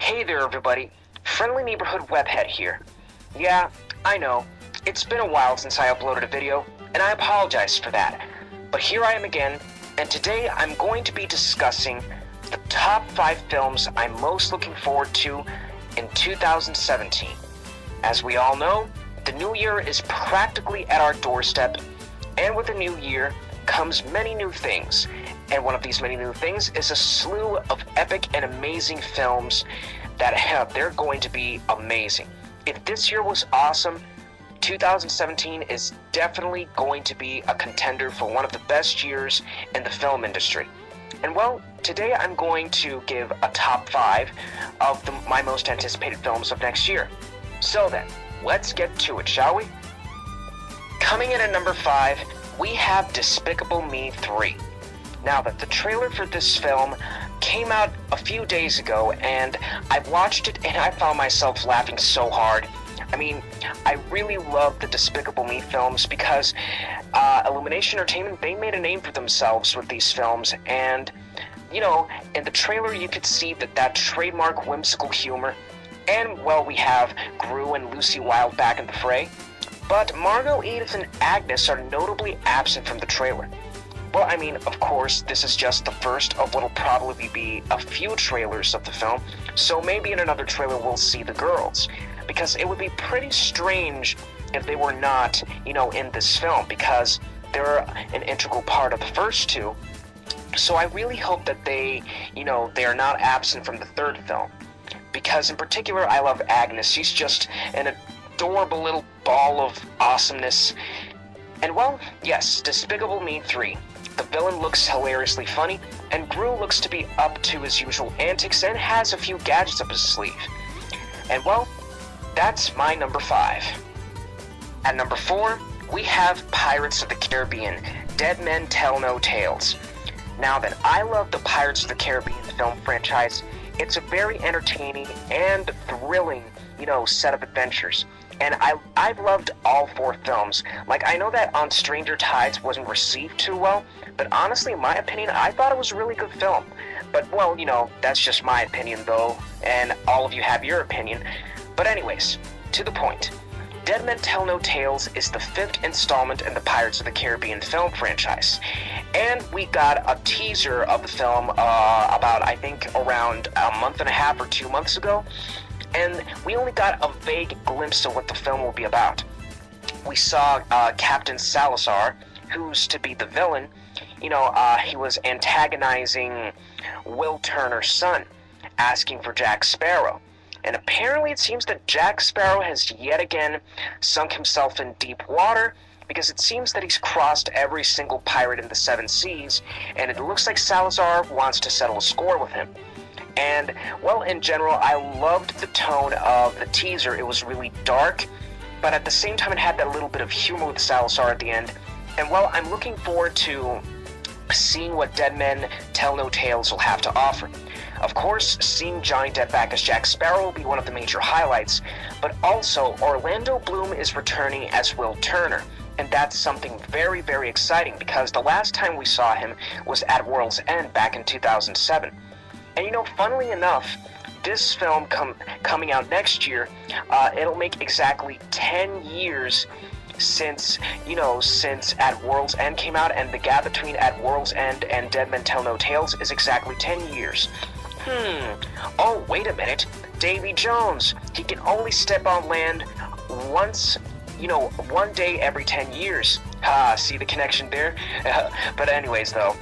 Hey there everybody, friendly neighborhood webhead here. Yeah, I know, it's been a while since I uploaded a video, and I apologize for that. But here I am again, and today I'm going to be discussing the top 5 films I'm most looking forward to in 2017. As we all know, the new year is practically at our doorstep, and with the new year comes many new things. And one of these many new things is a slew of epic and amazing films that they're going to be amazing. If this year was awesome, 2017 is definitely going to be a contender for one of the best years in the film industry. And well, today I'm going to give a top 5 of my most anticipated films of next year. So then, let's get to it, shall we? Coming in at number 5, we have Despicable Me 3. Now that the trailer for this film came out a few days ago, and I watched it and I found myself laughing so hard. I mean, I really love the Despicable Me films because Illumination Entertainment, they made a name for themselves with these films, and you know, in the trailer you could see that trademark whimsical humor, and well, we have Gru and Lucy Wilde back in the fray, but Margot, Edith, and Agnes are notably absent from the trailer. Well, I mean, of course, this is just the first of what'll probably be a few trailers of the film, so maybe in another trailer we'll see the girls, because it would be pretty strange if they were not, you know, in this film, because they're an integral part of the first two. So I really hope that they, you know, they are not absent from the third film, because in particular I love Agnes. She's just an adorable little ball of awesomeness. And well, yes, Despicable Me 3. The villain looks hilariously funny, and Gru looks to be up to his usual antics and has a few gadgets up his sleeve. And well, that's my number 5. At number 4, we have Pirates of the Caribbean, Dead Men Tell No Tales. Now that I love the Pirates of the Caribbean film franchise, it's a very entertaining and thrilling, you know, set of adventures. And I've loved all 4 films. Like, I know that On Stranger Tides wasn't received too well, but honestly, in my opinion, I thought it was a really good film. But, well, you know, that's just my opinion, though, and all of you have your opinion. But anyways, to the point. Dead Men Tell No Tales is the 5th installment in the Pirates of the Caribbean film franchise. And we got a teaser of the film about, I think, around a month and a half or 2 months ago. And we only got a vague glimpse of what the film will be about. We saw Captain Salazar, who's to be the villain. You know, he was antagonizing Will Turner's son, asking for Jack Sparrow. And apparently it seems that Jack Sparrow has yet again sunk himself in deep water, because it seems that he's crossed every single pirate in the 7 seas, and it looks like Salazar wants to settle a score with him. And, well, in general, I loved the tone of the teaser. It was really dark, but at the same time it had that little bit of humor with Salazar at the end. And, well, I'm looking forward to seeing what Dead Men Tell No Tales will have to offer. Of course, seeing Johnny Depp back as Jack Sparrow will be one of the major highlights, but also Orlando Bloom is returning as Will Turner. And that's something very, very exciting, because the last time we saw him was at World's End back in 2007. And you know, funnily enough, this film coming out next year, it'll make exactly 10 years since At World's End came out, and the gap between At World's End and Dead Men Tell No Tales is exactly 10 years. Oh, wait a minute. Davy Jones, he can only step on land once, you know, one day every 10 years. See the connection there? But anyways, though,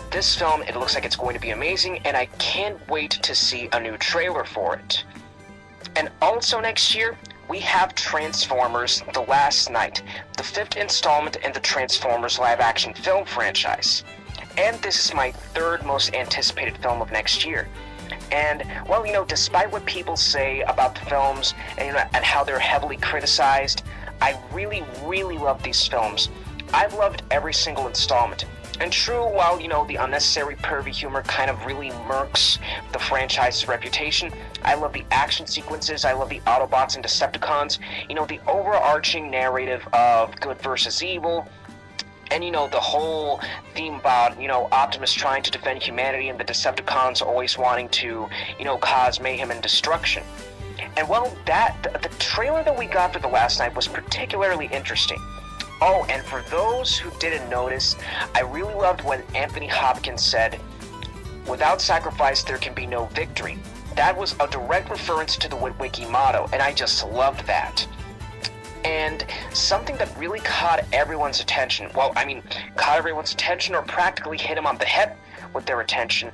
this film, it looks like it's going to be amazing, and I can't wait to see a new trailer for it. And also next year, we have Transformers: The Last Knight, the 5th installment in the Transformers live-action film franchise. And this is my 3rd most anticipated film of next year. And, well, you know, despite what people say about the films and, you know, and how they're heavily criticized, I really, really love these films. I've loved every single installment. And true, while, you know, the unnecessary pervy humor kind of really murks the franchise's reputation, I love the action sequences, I love the Autobots and Decepticons, you know, the overarching narrative of good versus evil, And, the whole theme about, Optimus trying to defend humanity and the Decepticons always wanting to, cause mayhem and destruction. And, well, the trailer that we got for The Last Night was particularly interesting. Oh, and for those who didn't notice, I really loved when Anthony Hopkins said, "Without sacrifice, there can be no victory." That was a direct reference to the Witwiki motto, and I just loved that. And something that really caught everyone's attention, caught everyone's attention or practically hit him on the head with their attention,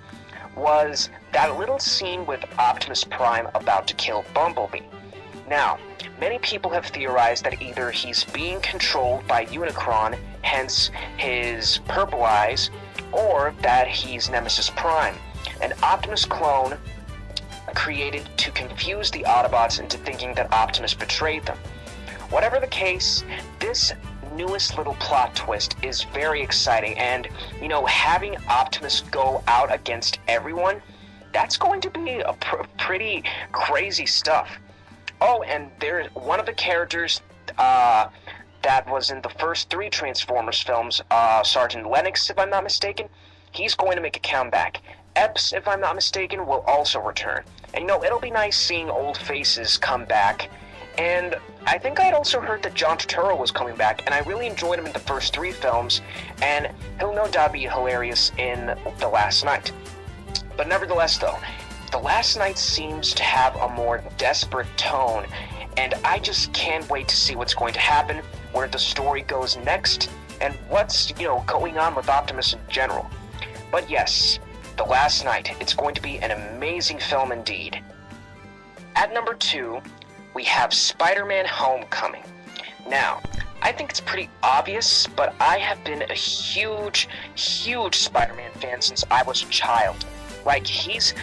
was that little scene with Optimus Prime about to kill Bumblebee. Now, many people have theorized that either he's being controlled by Unicron, hence his purple eyes, or that he's Nemesis Prime, an Optimus clone created to confuse the Autobots into thinking that Optimus betrayed them. Whatever the case, this newest little plot twist is very exciting, and, having Optimus go out against everyone, that's going to be a pretty crazy stuff. Oh, and there's one of the characters that was in the first 3 Transformers films, Sergeant Lennox, if I'm not mistaken, he's going to make a comeback. Epps, if I'm not mistaken, will also return. And, it'll be nice seeing old faces come back. And I think I'd also heard that John Turturro was coming back, and I really enjoyed him in the first 3 films, and he'll no doubt be hilarious in The Last Night. But nevertheless, though, The Last Night seems to have a more desperate tone, and I just can't wait to see what's going to happen, where the story goes next, and what's, going on with Optimus in general. But yes, The Last Night, it's going to be an amazing film indeed. At number 2, we have SpiderMan Homecoming. Now, I think it's pretty obvious, but I have been a huge Spider-Man fan since I was a child. He's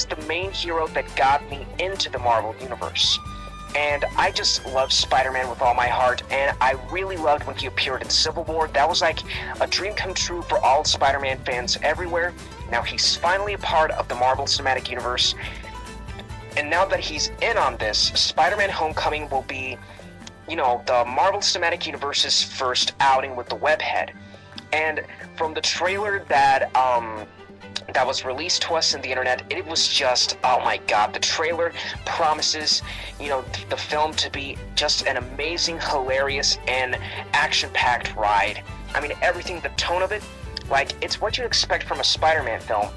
the main hero that got me into the Marvel Universe. And I just love Spider-Man with all my heart, and I really loved when he appeared in Civil War. That was like a dream come true for all Spider-Man fans everywhere. Now he's finally a part of the Marvel Cinematic Universe. And now that he's in on this, Spider-Man Homecoming will be, the Marvel Cinematic Universe's first outing with the Webhead. And from the trailer that was released to us in the internet, it was just, oh my god, the trailer promises, the film to be just an amazing, hilarious, and action-packed ride. Everything, the tone of it, it's what you expect from a Spider-Man film.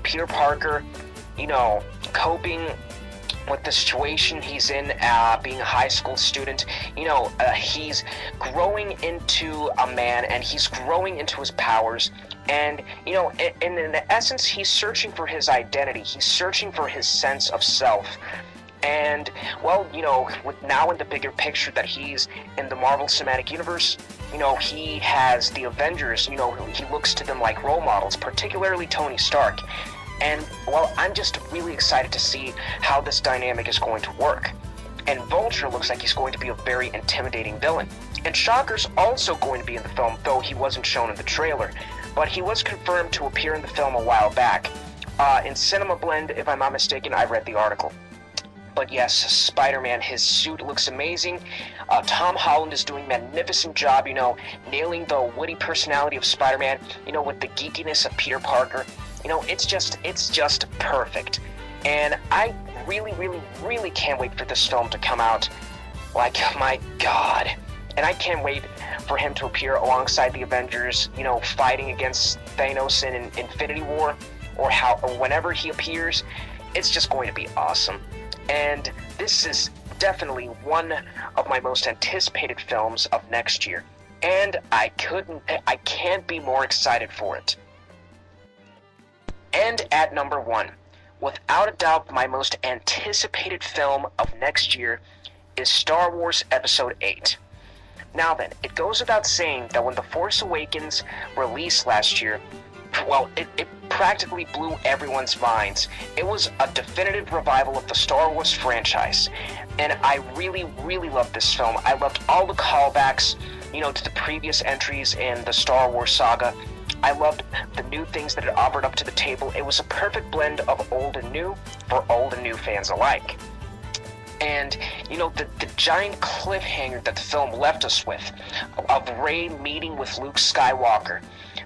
Peter Parker, coping with the situation he's in, being a high school student, he's growing into a man, and he's growing into his powers, and, in essence, he's searching for his identity, he's searching for his sense of self, and, well, with now in the bigger picture that he's in the Marvel Cinematic Universe, he has the Avengers, he looks to them like role models, particularly Tony Stark. And, well, I'm just really excited to see how this dynamic is going to work. And Vulture looks like he's going to be a very intimidating villain. And Shocker's also going to be in the film, though he wasn't shown in the trailer. But he was confirmed to appear in the film a while back. In Cinema Blend, if I'm not mistaken, I read the article. But yes, Spider-Man, his suit looks amazing. Tom Holland is doing a magnificent job, nailing the witty personality of Spider-Man, with the geekiness of Peter Parker. It's just perfect. And I really can't wait for this film to come out. My god. And I can't wait for him to appear alongside the Avengers, fighting against Thanos in Infinity War, or whenever he appears. It's just going to be awesome. And this is definitely one of my most anticipated films of next year. And I can't be more excited for it. And at number 1, without a doubt, my most anticipated film of next year is Star Wars Episode VIII. Now then, it goes without saying that when The Force Awakens released last year, well, it practically blew everyone's minds. It was a definitive revival of the Star Wars franchise, and I really loved this film. I loved all the callbacks, to the previous entries in the Star Wars saga. I loved the new things that it offered up to the table. It was a perfect blend of old and new for old and new fans alike. And, you know, the giant cliffhanger that the film left us with, of Rey meeting with Luke Skywalker.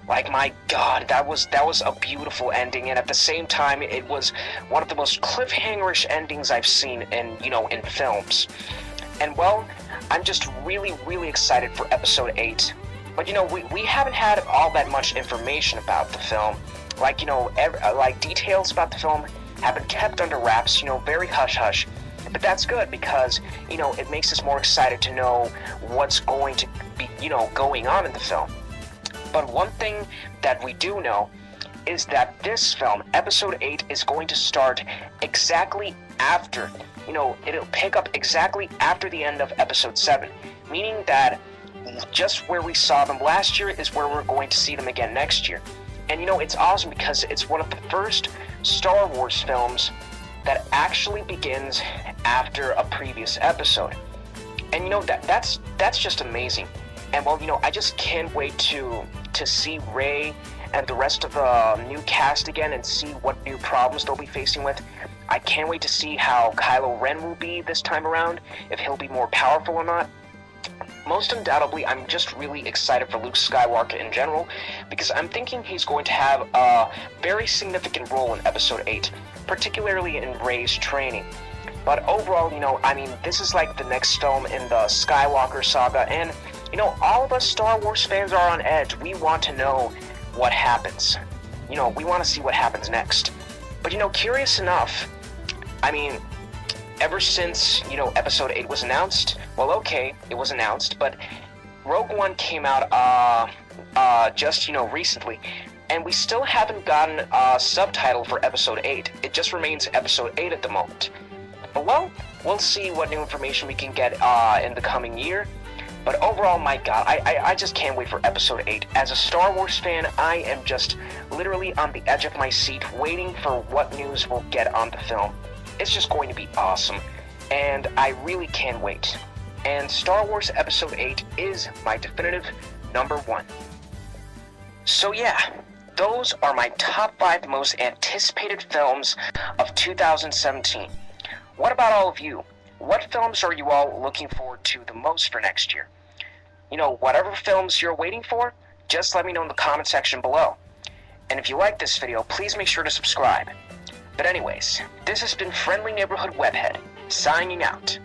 Like, my God, that was a beautiful ending, and at the same time, it was one of the most cliffhangerish endings I've seen in films. And, well, I'm just really, really excited for Episode 8. But, you know, we haven't had all that much information about the film. Like, you know, details about the film have been kept under wraps, you know, very hush-hush. But that's good because, you know, it makes us more excited to know what's going to be, you know, going on in the film. But one thing that we do know is that this film, Episode 8, is going to start exactly after, you know, it'll pick up exactly after the end of Episode 7. Meaning that just where we saw them last year is where we're going to see them again next year. And, you know, it's awesome because it's one of the first Star Wars films that actually begins after a previous episode. And, you know, that's just amazing. And, well, you know, I just can't wait to see Rey and the rest of the new cast again and see what new problems they'll be facing with. I can't wait to see how Kylo Ren will be this time around, if he'll be more powerful or not. Most undoubtedly, I'm just really excited for Luke Skywalker in general, because I'm thinking he's going to have a very significant role in Episode 8, particularly in Rey's training. But overall, you know, I mean, this is like the next film in the Skywalker saga, and, you know, all of us Star Wars fans are on edge. We want to know what happens. You know, we want to see what happens next. But, you know, curious enough, I mean, ever since, you know, Episode 8 was announced, well, okay, it was announced, but Rogue One came out, just, you know, recently, and we still haven't gotten a subtitle for Episode 8. It just remains Episode 8 at the moment. But, well, we'll see what new information we can get, in the coming year. But overall, my God, I just can't wait for Episode 8. As a Star Wars fan, I am just literally on the edge of my seat, waiting for what news we'll get on the film. It's just going to be awesome, and I really can't wait. And Star Wars Episode 8 is my definitive number 1. So yeah, those are my top 5 most anticipated films of 2017. What about all of you? What films are you all looking forward to the most for next year? You know, whatever films you're waiting for, just let me know in the comment section below. And if you like this video, please make sure to subscribe. But anyways, this has been Friendly Neighborhood Webhead, signing out.